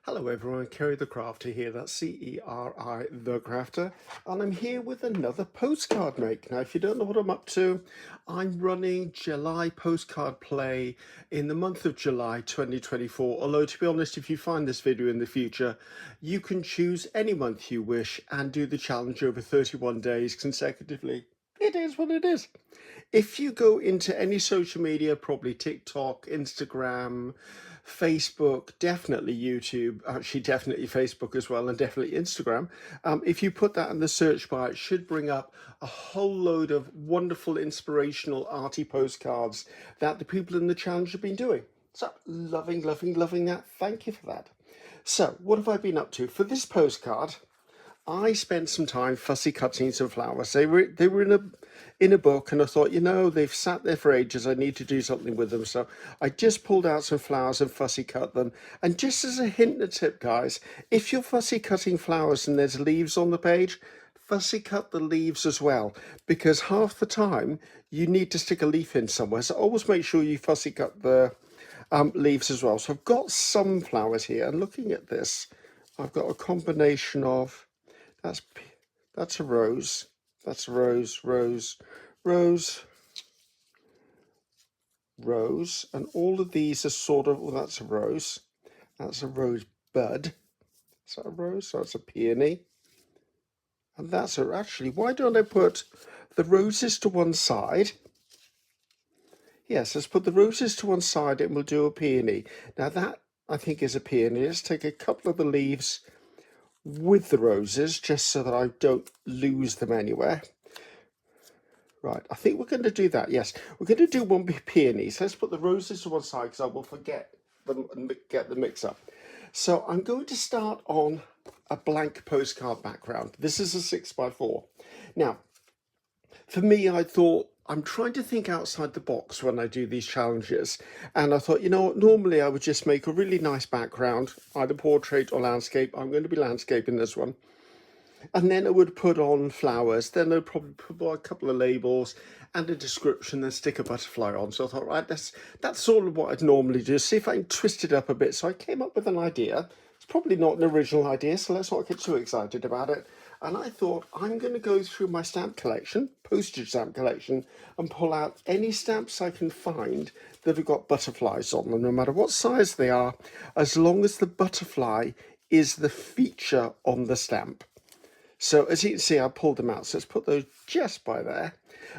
Hello everyone, Ceri the Crafter here, that's Ceri the Crafter, and I'm here with another postcard make. Now if you don't know what I'm up to, I'm running GelyPostcardPlay in the month of July 2024, although to be honest, if you find this video in the future, you can choose any month you wish and do the challenge over 31 days consecutively. It is what it is. If you go into any social media, probably TikTok, Instagram, Facebook, definitely YouTube, actually definitely Facebook as well, and definitely Instagram. If you put that in the search bar, it should bring up a whole load of wonderful, inspirational, arty postcards that the people in the challenge have been doing. So loving that. Thank you for that. So what have I been up to? For this postcard, I spent some time fussy cutting some flowers. They were in a book, and I thought, they've sat there for ages. I need to do something with them. So I just pulled out some flowers and fussy cut them. And just as a hint and a tip, guys, if you're fussy cutting flowers and there's leaves on the page, fussy cut the leaves as well, because half the time you need to stick a leaf in somewhere. So always make sure you fussy cut the leaves as well. So I've got some flowers here, and looking at this, I've got a combination of that's a rose. That's a rose, rose. And all of these are sort of, well, that's a rose. That's a rose bud. Is that a rose? That's a peony. And that's actually, why don't I put the roses to one side? Yes, let's put the roses to one side and we'll do a peony. Now that, I think, is a peony. Let's take a couple of the leaves with the roses, just so that I don't lose them anywhere. Right, I think we're going to do that. Yes, we're going to do one peony. So let's put the roses to one side because I will forget them and get the mix up. So I'm going to start on a blank postcard background. This is a 6x4. Now, for me, I thought, I'm trying to think outside the box when I do these challenges. And I thought, you know what, normally I would just make a really nice background, either portrait or landscape. I'm going to be landscaping this one. And then I would put on flowers. Then I'd probably put a couple of labels and a description, then stick a butterfly on. So I thought, right, that's sort of what I'd normally do. See if I can twist it up a bit. So I came up with an idea. It's probably not an original idea, so let's not get too excited about it. And I thought, I'm going to go through my stamp collection, postage stamp collection, and pull out any stamps I can find that have got butterflies on them, no matter what size they are, as long as the butterfly is the feature on the stamp. So as you can see, I pulled them out. So let's put those just by there.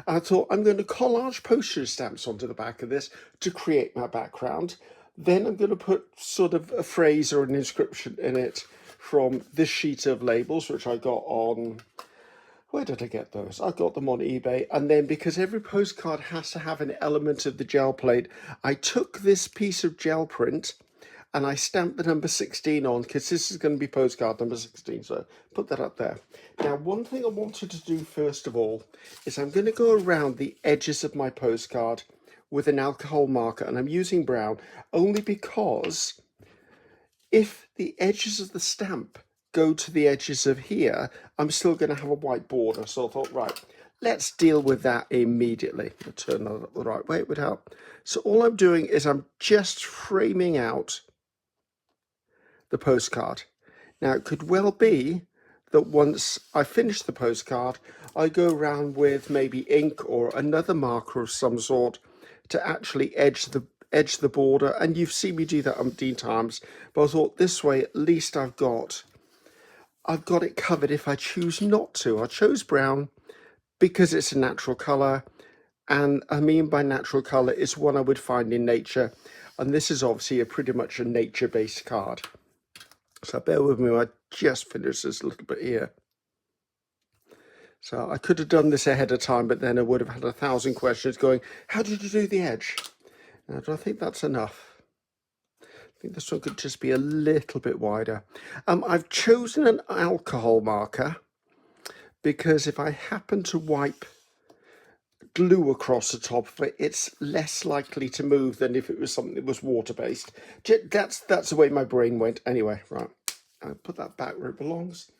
And I thought, I'm going to collage postage stamps onto the back of this to create my background. Then I'm going to put sort of a phrase or an inscription in it from this sheet of labels, which I got on, where did I get those? I got them on eBay. And then because every postcard has to have an element of the gel plate, I took this piece of gel print and I stamped the number 16 on, because this is going to be postcard number 16, so put that up there. Now, one thing I wanted to do first of all is I'm going to go around the edges of my postcard with an alcohol marker, and I'm using brown only because if the edges of the stamp go to the edges of here, I'm still going to have a white border. So I thought, right, let's deal with that immediately. I'll turn that up the right way, it would help. So all I'm doing is I'm just framing out the postcard. Now, it could well be that once I finish the postcard, I go around with maybe ink or another marker of some sort to actually edge the border. And you've seen me do that umpteen times, but I thought this way at least I've got it covered if I choose not to. I chose brown because it's a natural color, and I mean by natural color is one I would find in nature, and this is obviously pretty much a nature-based card. So bear with me, I just finished this a little bit here. So I could have done this ahead of time, but then I would have had 1,000 questions going, how did you do the edge? Now, do I think that's enough? I think this one could just be a little bit wider. I've chosen an alcohol marker because if I happen to wipe glue across the top of it, it's less likely to move than if it was something that was water-based. That's the way my brain went. Anyway, right, I'll put that back where it belongs.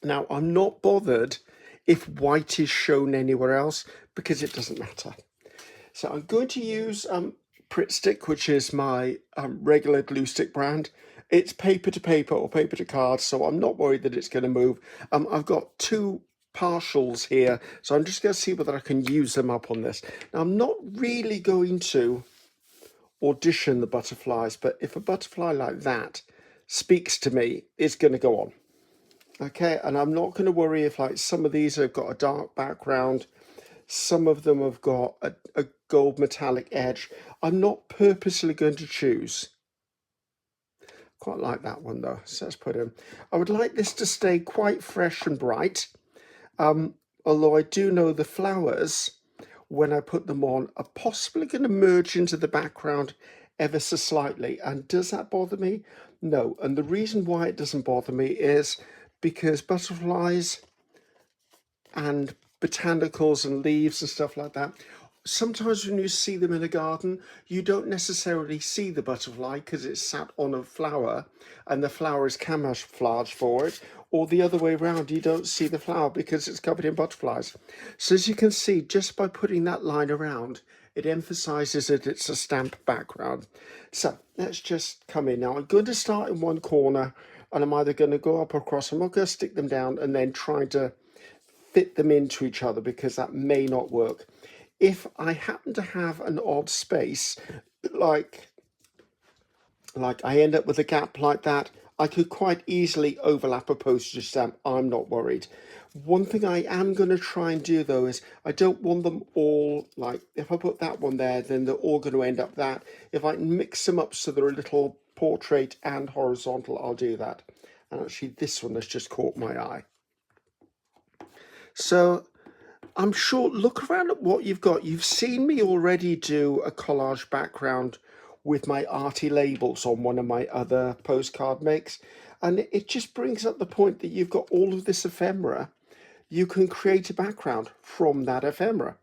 Now, I'm not bothered if white is shown anywhere else because it doesn't matter. So I'm going to use Pritt Stick, which is my regular glue stick brand, It's paper to paper or paper to card, so I'm not worried that it's going to move. I've got two partials here, so I'm just going to see whether I can use them up on this. Now, I'm not really going to audition the butterflies, but if a butterfly like that speaks to me, it's going to go on. Okay, and I'm not going to worry if like some of these have got a dark background, some of them have got a gold metallic edge. I'm not purposely going to choose. Quite like that one though, so let's put in. I would like this to stay quite fresh and bright, although I do know the flowers, when I put them on, are possibly going to merge into the background ever so slightly. And does that bother me? No. And the reason why it doesn't bother me is because butterflies and botanicals and leaves and stuff like that, sometimes when you see them in a garden, you don't necessarily see the butterfly because it's sat on a flower and the flower is camouflage for it, or the other way around, you don't see the flower because it's covered in butterflies. So as you can see, just by putting that line around, it emphasizes that it's a stamped background. So let's just come in now. I'm going to start in one corner and I'm either going to go up or across. I'm not going to stick them down and then try to fit them into each other because that may not work. If I happen to have an odd space, like I end up with a gap like that, I could quite easily overlap a postage stamp. I'm not worried. One thing I am going to try and do though is I don't want them all, like if I put that one there, then they're all going to end up that. If I can mix them up so they're a little portrait and horizontal, I'll do that. And actually this one has just caught my eye. So I'm sure, look around at what you've got. You've seen me already do a collage background with my arty labels on one of my other postcard makes. And it just brings up the point that you've got all of this ephemera. You can create a background from that ephemera.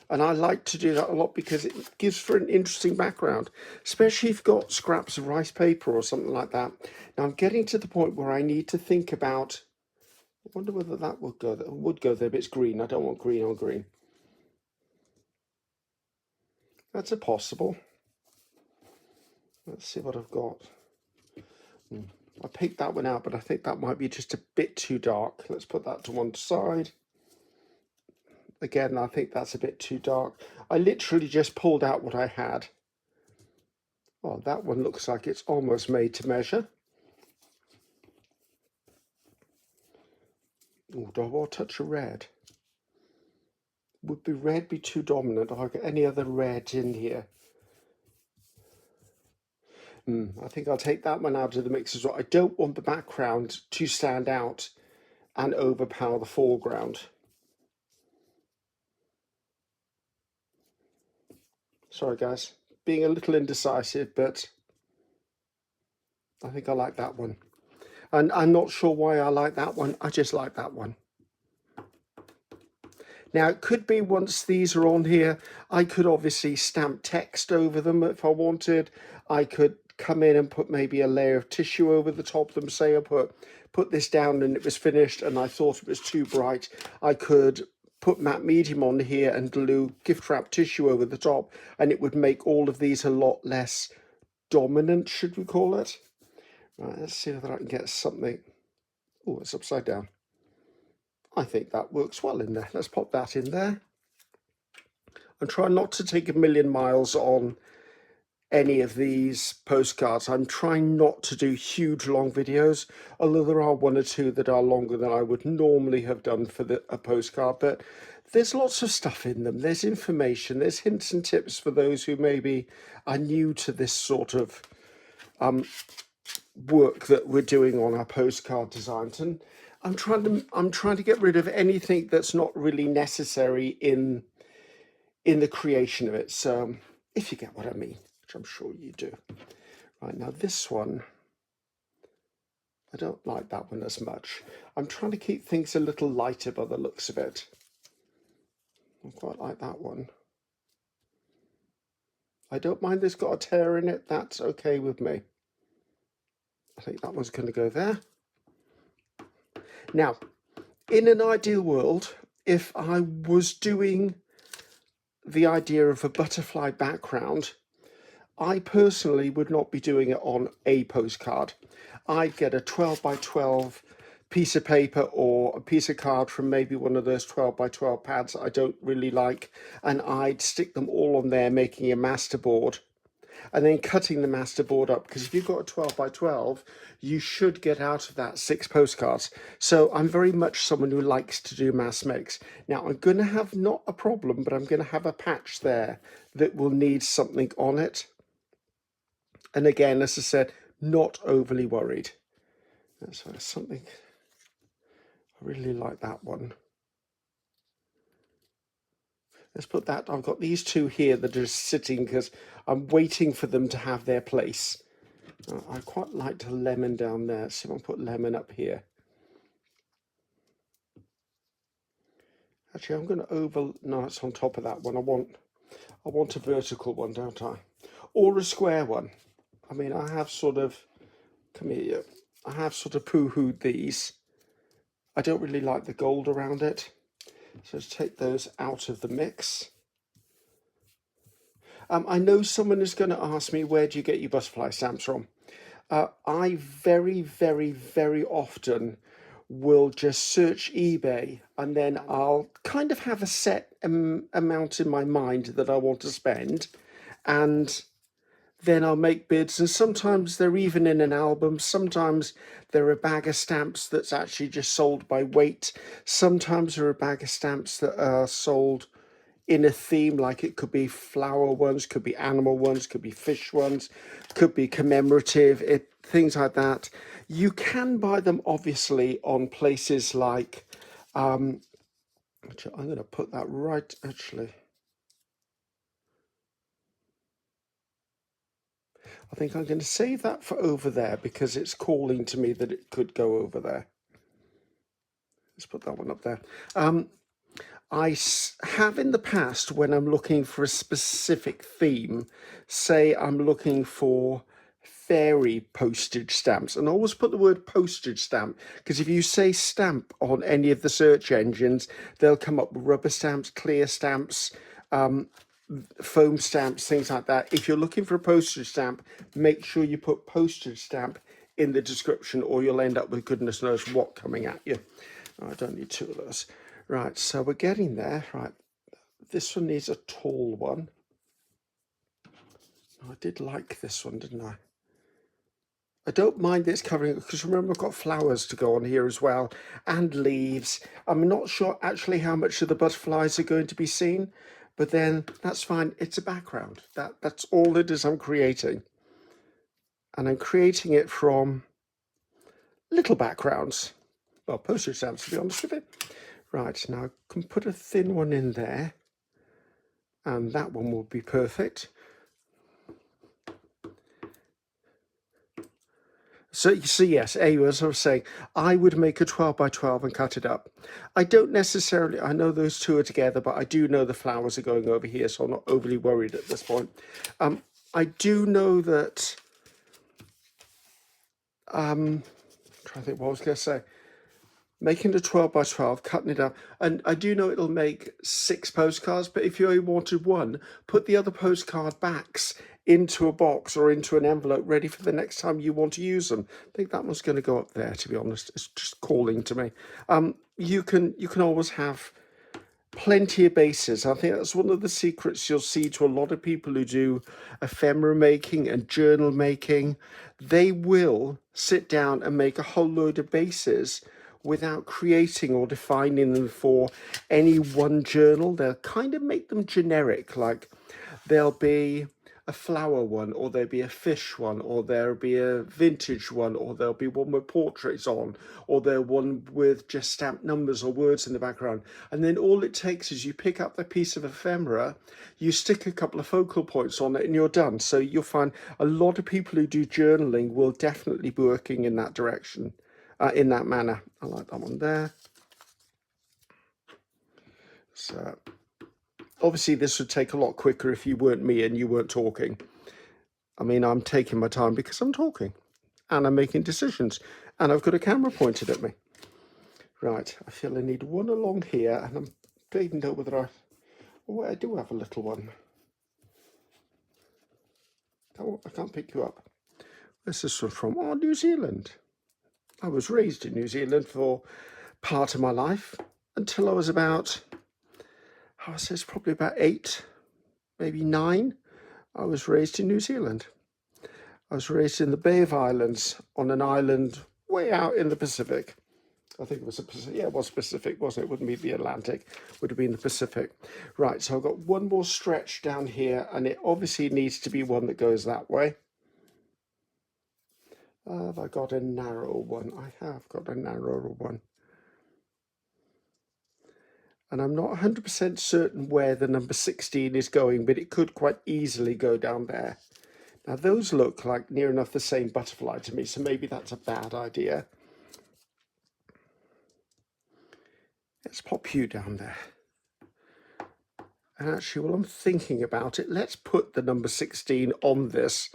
And I like to do that a lot because it gives for an interesting background, especially if you've got scraps of rice paper or something like that. Now I'm getting to the point where I need to think about, I wonder whether that would go there. It would go there, but it's green. I don't want green on green. That's a possible. Let's see what I've got. I picked that one out, but I think that might be just a bit too dark. Let's put that to one side. Again, I think that's a bit too dark. I literally just pulled out what I had. Oh, that one looks like it's almost made to measure. Oh, do I want a touch of red? Would be red be too dominant? Have I got any other red in here? I think I'll take that one out of the mix as well. I don't want the background to stand out and overpower the foreground. Sorry guys, being a little indecisive, but I think I like that one. And I'm not sure why I like that one, I just like that one. Now it could be once these are on here, I could obviously stamp text over them if I wanted. I could come in and put maybe a layer of tissue over the top of them. Say I put this down and it was finished and I thought it was too bright. I could put matte medium on here and glue gift wrap tissue over the top, and it would make all of these a lot less dominant, should we call it. Right, let's see whether I can get something. Oh, it's upside down. I think that works well in there. Let's pop that in there. I'm trying not to take a million miles on any of these postcards. I'm trying not to do huge long videos, although there are one or two that are longer than I would normally have done for a postcard, but there's lots of stuff in them. There's information, there's hints and tips for those who maybe are new to this sort of work that we're doing on our postcard designs. And I'm trying to get rid of anything that's not really necessary in the creation of it. So if you get what I mean, which I'm sure you do. Right, now this one, I don't like that one as much. I'm trying to keep things a little lighter by the looks of it. I quite like that one. I don't mind this got a tear in it, that's okay with me. I think that one's going to go there. Now, in an ideal world, if I was doing the idea of a butterfly background, I personally would not be doing it on a postcard. I'd get a 12 by 12 piece of paper or a piece of card from maybe one of those 12 by 12 pads I don't really like, and I'd stick them all on there, making a master board, and then cutting the master board up, because if you've got a 12 by 12, you should get out of that 6 postcards. So I'm very much someone who likes to do mass makes. Now I'm going to have not a problem, but I'm going to have a patch there that will need something on it. And again, as I said, not overly worried. That's something, I really like that one. Let's put that, I've got these two here that are sitting because I'm waiting for them to have their place. I quite like the lemon down there, so I'll put lemon up here. Actually, I'm going to no, it's on top of that one. I want a vertical one, don't I? Or a square one. I mean, I have sort of, come here, I have sort of poo-hooed these. I don't really like the gold around it. So let's take those out of the mix. I know someone is going to ask me, where do you get your butterfly stamps from? I very, very, very often will just search eBay, and then I'll kind of have a set amount in my mind that I want to spend, and then I'll make bids, and sometimes they're even in an album, sometimes they're a bag of stamps that's actually just sold by weight, sometimes they're a bag of stamps that are sold in a theme, like it could be flower ones, could be animal ones, could be fish ones, could be commemorative, things like that. You can buy them obviously on places like, I'm going to put that right, actually. I think I'm going to save that for over there because it's calling to me that it could go over there. Let's put that one up there. I have in the past, when I'm looking for a specific theme, say I'm looking for fairy postage stamps, and I always put the word postage stamp, because if you say stamp on any of the search engines, they'll come up with rubber stamps, clear stamps, foam stamps, things like that. If you're looking for a postage stamp, make sure you put postage stamp in the description, or you'll end up with goodness knows what coming at you. I don't need two of those. Right, so we're getting there. Right, this one needs a tall one. I did like this one, didn't I? I don't mind this covering, because remember I've got flowers to go on here as well, and leaves. I'm not sure actually how much of the butterflies are going to be seen, but then that's fine. It's a background. That's all it is I'm creating. And I'm creating it from little backgrounds. Well, postage stamps, to be honest with you. Right, now I can put a thin one in there, and that one will be perfect. So yes, as I was saying, I would make a 12 by 12 and cut it up. I don't necessarily, I know those two are together, but I do know the flowers are going over here, so I'm not overly worried at this point. I do know that, I'm trying to think what I was going to say. Making a 12 by 12, cutting it up, and I do know it'll make 6 postcards, but if you only wanted one, put the other postcard backs into a box or into an envelope ready for the next time you want to use them. I think that one's going to go up there, to be honest. It's just calling to me. You can always have plenty of bases. I think that's one of the secrets you'll see to a lot of people who do ephemera making and journal making. They will sit down and make a whole load of bases without creating or defining them for any one journal. They'll kind of make them generic, like there'll be a flower one, or there'll be a fish one, or there'll be a vintage one, or there'll be one with portraits on, or there'll one with just stamped numbers or words in the background. And then all it takes is you pick up the piece of ephemera, you stick a couple of focal points on it, and you're done. So you'll find a lot of people who do journaling will definitely be working in that direction. In that manner. I like that one there. So obviously this would take a lot quicker if you weren't me and you weren't talking. I mean, I'm taking my time because I'm talking and I'm making decisions and I've got a camera pointed at me. Right, I feel I need one along here, and I'm don't know whether I do have a little one. Oh, I can't pick you up. This is from New Zealand. I was raised in New Zealand for part of my life until I was about, I would say it's probably about 8, maybe 9. I was raised in New Zealand. I was raised in the Bay of Islands on an island way out in the Pacific. I think it was a Pacific. Yeah, it was Pacific, wasn't it? It wouldn't be the Atlantic. It would have been the Pacific. Right, so I've got one more stretch down here, and it obviously needs to be one that goes that way. Have I got a narrow one? I have got a narrower one. And I'm not 100% certain where the number 16 is going, but it could quite easily go down there. Now, those look like near enough the same butterfly to me, so maybe that's a bad idea. Let's pop you down there. And actually, while I'm thinking about it, let's put the number 16 on this.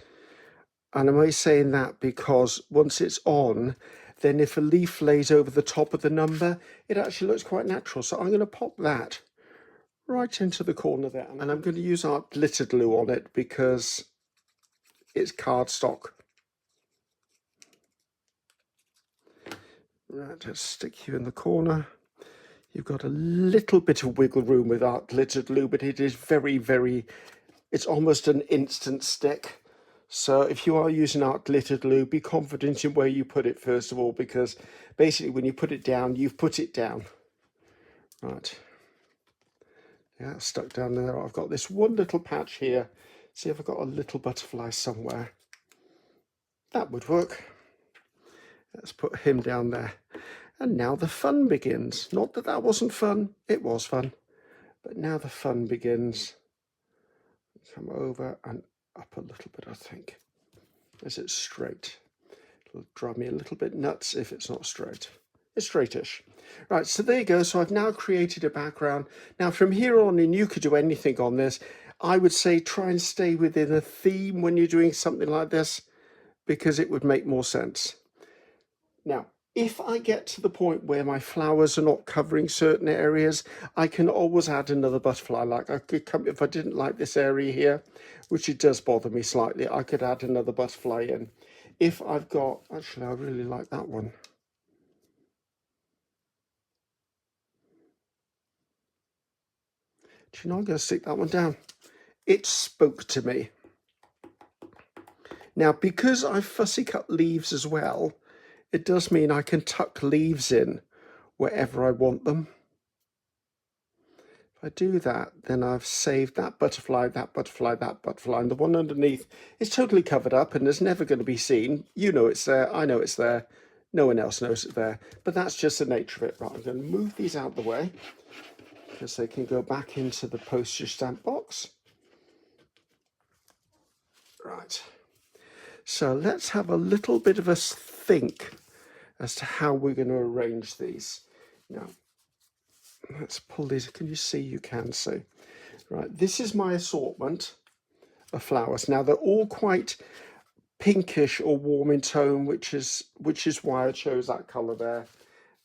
And am I saying that because once it's on, then if a leaf lays over the top of the number, it actually looks quite natural. So I'm going to pop that right into the corner there. And I'm going to use our glitter glue on it because it's cardstock. Right, let's stick you in the corner. You've got a little bit of wiggle room with our glitter glue, but it is very, it's almost an instant stick. So if you are using art glitter glue, be confident in where you put it first of all, because basically when you put it down, you've put it down. Right. Yeah, it's stuck down there. I've got this one little patch here. See if I've got a little butterfly somewhere. That would work. Let's put him down there. And now the fun begins. Not that that wasn't fun. It was fun. But now the fun begins. Come over and up a little bit, I think. Is it straight? It'll drive me a little bit nuts if it's not straight. It's straightish. Right, so there you go. So I've now created a background. Now from here on in, you could do anything on this. I would say try and stay within a theme when you're doing something like this, because it would make more sense. Now, if I get to the point where my flowers are not covering certain areas, I can always add another butterfly. Like I could come, if I didn't like this area here, which it does bother me slightly, I could add another butterfly in. If I've got, actually, I really like that one. Do you know, I'm going to stick that one down. It spoke to me. Now, because I fussy cut leaves as well, it does mean I can tuck leaves in wherever I want them. If I do that, then I've saved that butterfly, that butterfly, that butterfly, and the one underneath is totally covered up and is never going to be seen. You know it's there, I know it's there, no one else knows it's there, but that's just the nature of it. Right, I'm going to move these out of the way because they can go back into the postage stamp box. Right, so let's have a little bit of a think as to how we're going to arrange these. Now, let's pull these. Can you see? You can see. Right, this is my assortment of flowers. Now they're all quite pinkish or warm in tone, which is why I chose that colour there.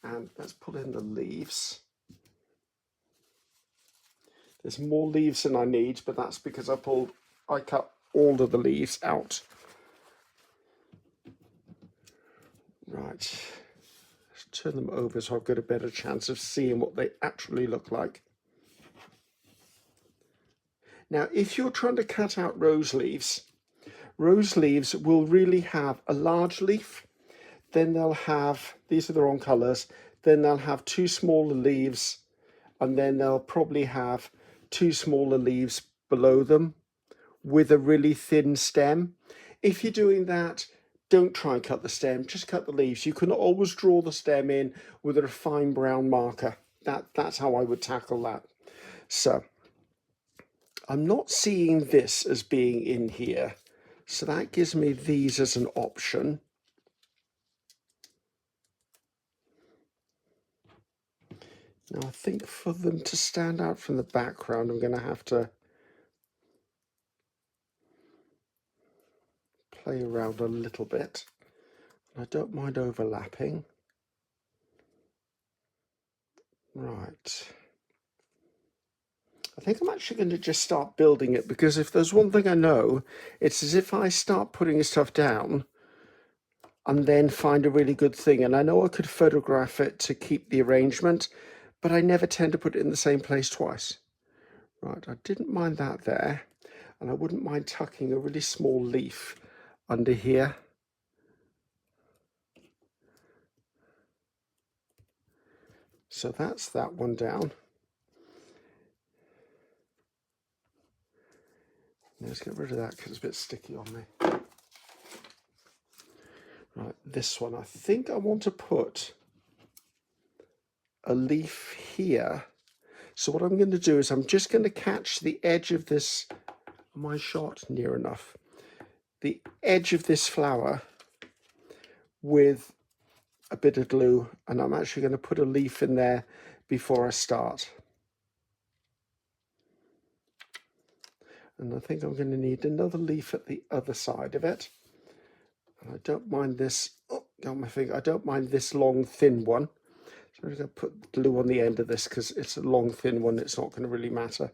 And let's pull in the leaves. There's more leaves than I need, but that's because I cut all of the leaves out. Right, let's turn them over so I've got a better chance of seeing what they actually look like. Now, if you're trying to cut out rose leaves will really have a large leaf, then they'll have, these are the wrong colours, then they'll have two smaller leaves, and then they'll probably have two smaller leaves below them with a really thin stem. If you're doing that, don't try and cut the stem, just cut the leaves. You can always draw the stem in with a fine brown marker. That's how I would tackle that. So I'm not seeing this as being in here, so that gives me these as an option. Now I think for them to stand out from the background, I'm going to have to play around a little bit. I don't mind overlapping. Right. I think I'm actually going to just start building it, because if there's one thing I know, it's as if I start putting stuff down and then find a really good thing. And I know I could photograph it to keep the arrangement, but I never tend to put it in the same place twice. Right, I didn't mind that there. And I wouldn't mind tucking a really small leaf under here. So that's that one down. Let's get rid of that because it's a bit sticky on me. Right, this one, I think I want to put a leaf here. So what I'm going to do is I'm just going to catch the edge of this, my shot near enough, the edge of this flower with a bit of glue, and I'm actually going to put a leaf in there before I start. And I think I'm going to need another leaf at the other side of it. And I don't mind this, oh, got my finger, I don't mind this long thin one. So I'm going to put glue on the end of this because it's a long thin one, it's not going to really matter.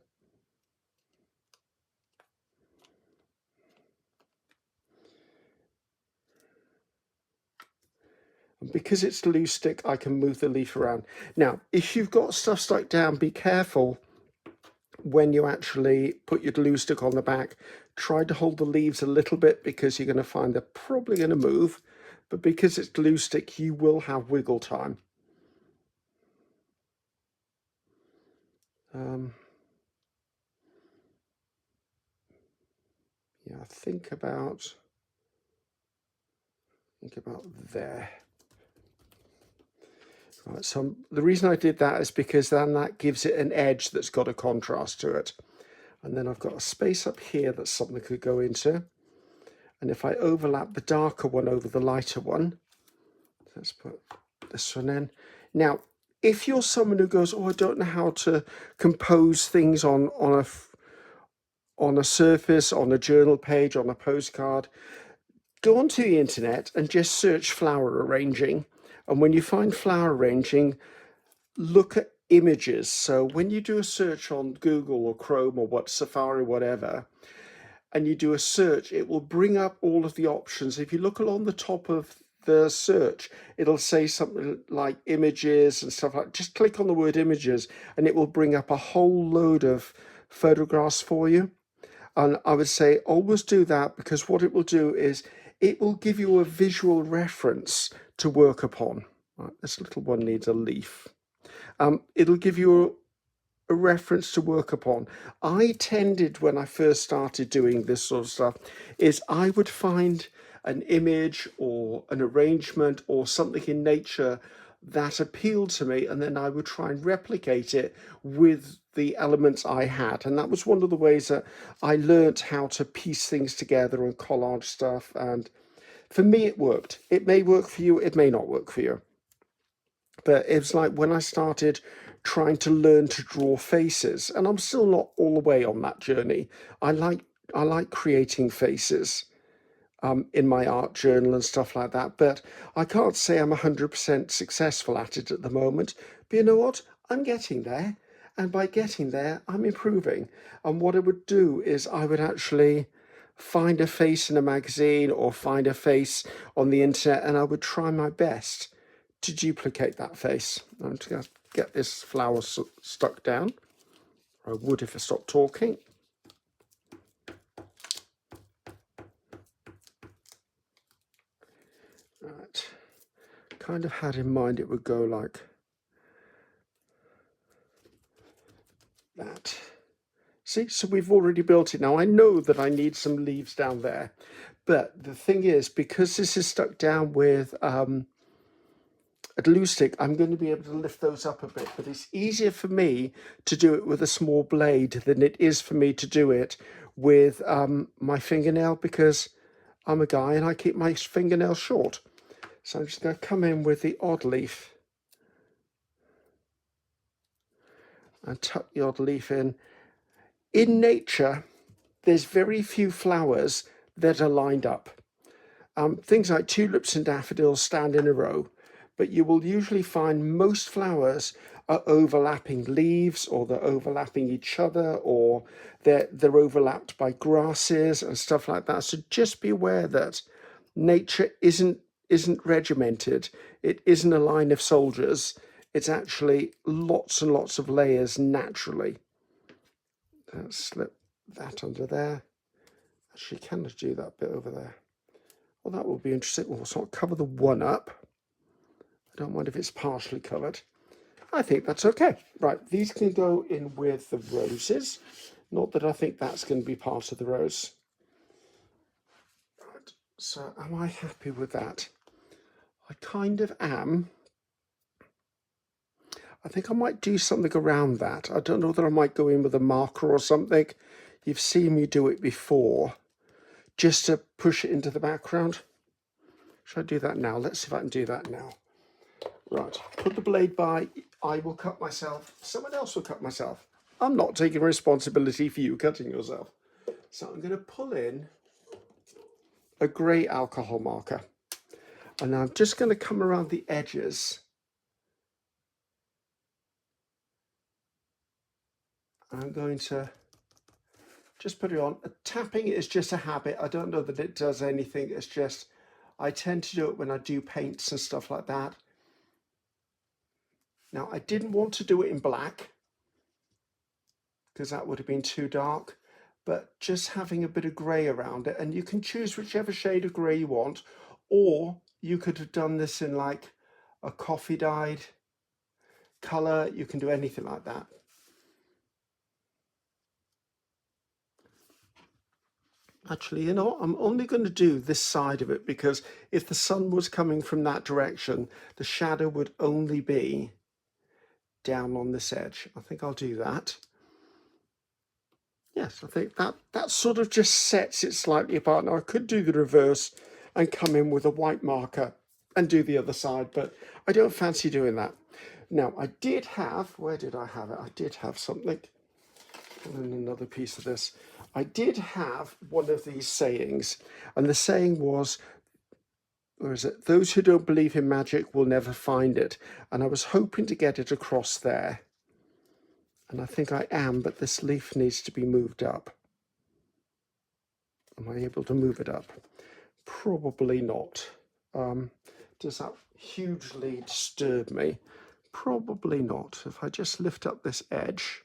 And because it's glue stick, I can move the leaf around. Now, if you've got stuff stuck down, be careful when you actually put your glue stick on the back. Try to hold the leaves a little bit because you're going to find they're probably going to move. But because it's glue stick, you will have wiggle time. Yeah, think about there. Right, so the reason I did that is because then that gives it an edge that's got a contrast to it. And then I've got a space up here that something could go into. And if I overlap the darker one over the lighter one, let's put this one in. Now, if you're someone who goes, oh, I don't know how to compose things on a surface, on a journal page, on a postcard, go onto the internet and just search flower arranging. And when you find flower arranging, look at images. So when you do a search on Google or Chrome or Safari, whatever, and you do a search, it will bring up all of the options. If you look along the top of the search, it'll say something like images and stuff like that. Just click on the word images and it will bring up a whole load of photographs for you. And I would say always do that, because what it will do is it will give you a visual reference to work upon. Right, this little one needs a leaf. It'll give you a reference to work upon. I tended, when I first started doing this sort of stuff, is I would find an image or an arrangement or something in nature that appealed to me, and then I would try and replicate it with the elements I had. And that was one of the ways that I learned how to piece things together and collage stuff. And for me, it worked. It may work for you, it may not work for you. But it was like when I started trying to learn to draw faces, and I'm still not all the way on that journey. I like creating faces in my art journal and stuff like that, but I can't say I'm 100% successful at it at the moment. But you know what? I'm getting there, and by getting there, I'm improving. And what I would do is I would actually find a face in a magazine or find a face on the internet, and I would try my best to duplicate that face. I'm just going to get this flower stuck down. I would if I stopped talking. Right. Kind of had in mind it would go like that. See, so we've already built it. Now I know that I need some leaves down there, but the thing is, because this is stuck down with a glue stick, I'm going to be able to lift those up a bit, but it's easier for me to do it with a small blade than it is for me to do it with my fingernail, because I'm a guy and I keep my fingernails short. So I'm just going to come in with the odd leaf and tuck the odd leaf in. In nature, there's very few flowers that are lined up. Things like tulips and daffodils stand in a row, but you will usually find most flowers are overlapping leaves, or they're overlapping each other, or they're overlapped by grasses and stuff like that. So just be aware that nature isn't regimented. It isn't a line of soldiers. It's actually lots and lots of layers naturally. Let's slip that under there. Actually, can I do that bit over there? Well, that will be interesting. Well, so I'll cover the one up. I don't mind if it's partially covered. I think that's okay. Right, these can go in with the roses. Not that I think that's going to be part of the rose. Right, so am I happy with that? I kind of am. I think I might do something around that. I don't know whether I might go in with a marker or something. You've seen me do it before, just to push it into the background. Should I do that now? Let's see if I can do that now. Right, put the blade by. I will cut myself. Someone else will cut myself. I'm not taking responsibility for you cutting yourself. So I'm going to pull in a grey alcohol marker. And I'm just going to come around the edges. I'm going to just put it on. Tapping is just a habit. I don't know that it does anything. It's just, I tend to do it when I do paints and stuff like that. Now, I didn't want to do it in black because that would have been too dark, but just having a bit of grey around it, and you can choose whichever shade of grey you want, or you could have done this in like a coffee dyed colour. You can do anything like that. Actually, you know, I'm only going to do this side of it because if the sun was coming from that direction, the shadow would only be down on this edge. I think I'll do that. Yes, I think that sort of just sets it slightly apart. Now I could do the reverse and come in with a white marker and do the other side, but I don't fancy doing that. Now I did have, where did I have it? I did have something, and then another piece of this. I did have one of these sayings, and the saying was, or is it, those who don't believe in magic will never find it. And I was hoping to get it across there. And I think I am, but this leaf needs to be moved up. Am I able to move it up? Probably not. Does that hugely disturb me? Probably not. If I just lift up this edge.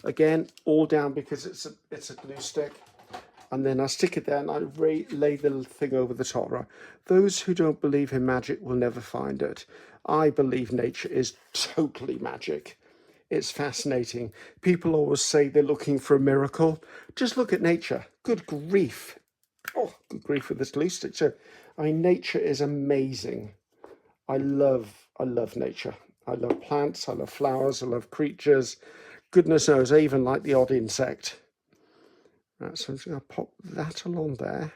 Again, all down because it's a glue stick. And then I stick it there and I lay the thing over the top. Right? Those who don't believe in magic will never find it. I believe nature is totally magic. It's fascinating. People always say they're looking for a miracle. Just look at nature. Good grief. Oh, good grief with this glue stick. So, I mean, nature is amazing. I love nature. I love plants. I love flowers. I love creatures. Goodness knows, I even like the odd insect. Right, so I'm just going to pop that along there.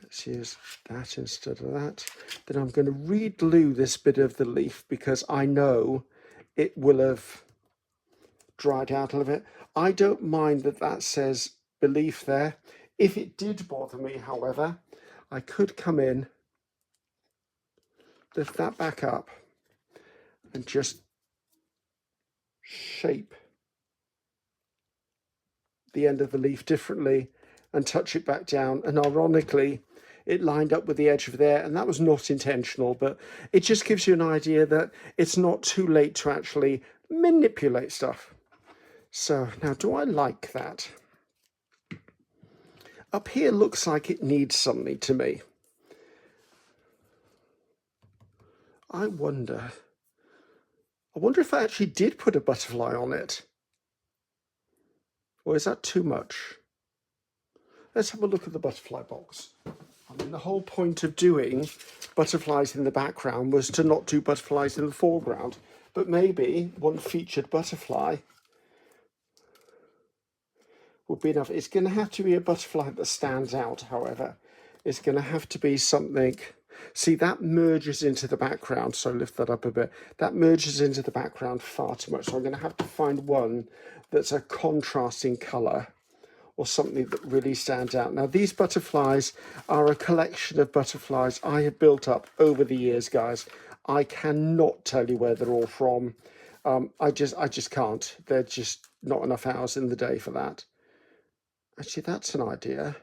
Let's use that instead of that. Then I'm going to re-glue this bit of the leaf because I know it will have dried out a little bit. I don't mind that says belief there. If it did bother me, however, I could come in, lift that back up, and just shape the end of the leaf differently and touch it back down. And ironically, it lined up with the edge of there, and that was not intentional, but it just gives you an idea that it's not too late to actually manipulate stuff. So now, do I like that? Up here looks like it needs something to me. I wonder if I actually did put a butterfly on it. Or is that too much? Let's have a look at the butterfly box. I mean, the whole point of doing butterflies in the background was to not do butterflies in the foreground. But maybe one featured butterfly would be enough. It's going to have to be a butterfly that stands out, however. It's going to have to be something... See, that merges into the background, so lift that up a bit. That merges into the background far too much, so I'm going to have to find one that's a contrasting colour or something that really stands out. Now, these butterflies are a collection of butterflies I have built up over the years, guys. I cannot tell you where they're all from. I just can't. There's just not enough hours in the day for that. Actually, that's an idea.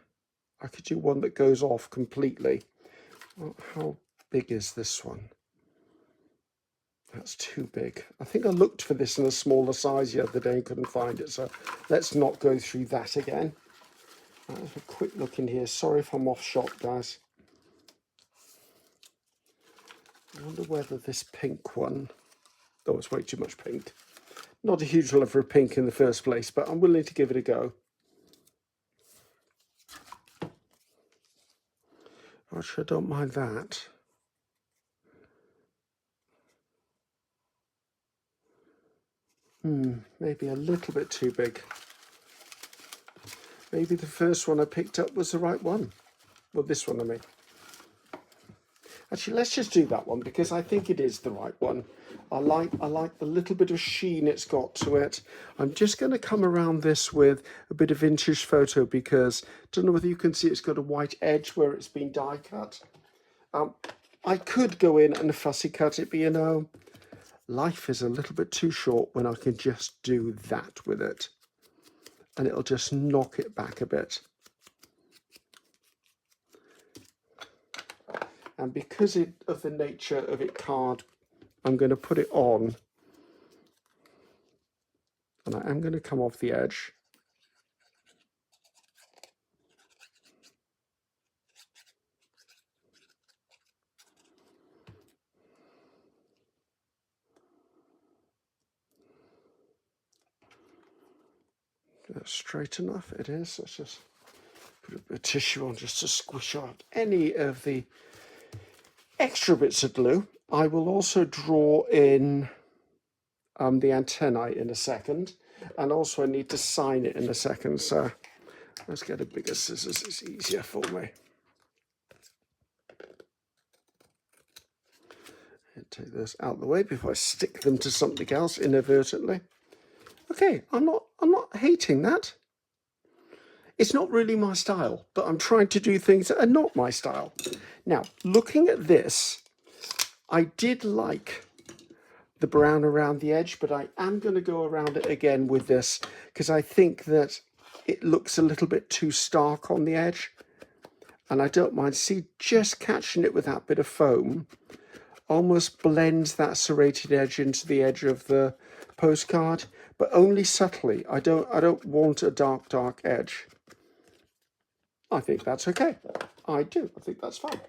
I could do one that goes off completely. Well, how big is this one? That's too big. I think I looked for this in a smaller size the other day and couldn't find it. So let's not go through that again. Let's have a quick look in here. Sorry if I'm off shot, guys. I wonder whether this pink one... Oh, it's way too much pink. Not a huge lover of pink in the first place, but I'm willing to give it a go. Actually, I don't mind that. Maybe a little bit too big. Maybe the first one I picked up was the right one. Well, this one, I mean. Actually, let's just do that one because I think it is the right one. I like the little bit of sheen it's got to it. I'm just going to come around this with a bit of vintage photo because I don't know whether you can see it's got a white edge where it's been die cut. I could go in and fussy cut it, but you know, life is a little bit too short when I can just do that with it. And it'll just knock it back a bit. And because of the nature of it card, I'm going to put it on. And I am going to come off the edge. That's straight enough. It is. Let's just put a bit of tissue on just to squish out any of the extra bits of glue. I will also draw in the antennae in a second, and also I need to sign it in a second, so let's get a bigger scissors, it's easier for me. And take those out of the way before I stick them to something else inadvertently. Okay, I'm not hating that. It's not really my style, but I'm trying to do things that are not my style. Now, looking at this, I did like the brown around the edge, but I am going to go around it again with this because I think that it looks a little bit too stark on the edge. And I don't mind, see, just catching it with that bit of foam almost blends that serrated edge into the edge of the postcard, but only subtly. I don't want a dark edge. I think that's okay. I do. I think that's fine.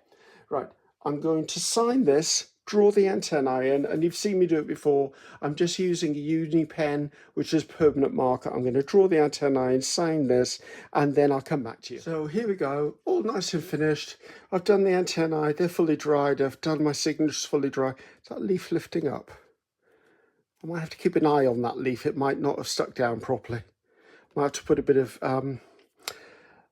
Right. I'm going to sign this, draw the antennae in, and you've seen me do it before. I'm just using a uni pen, which is permanent marker. I'm going to draw the antennae in, sign this, and then I'll come back to you. So here we go, all nice and finished. I've done the antennae, they're fully dried. I've done my signatures fully dry. Is that leaf lifting up? I might have to keep an eye on that leaf. It might not have stuck down properly. Might have to put a bit of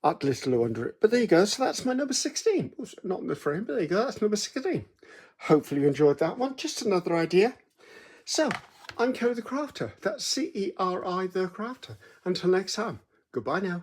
art glitter under it. But there you go. So that's my number 16. Oops, not in the frame, but there you go. That's number 16. Hopefully you enjoyed that one. Just another idea. So I'm Ceri the Crafter. That's Ceri the Crafter. Until next time, goodbye now.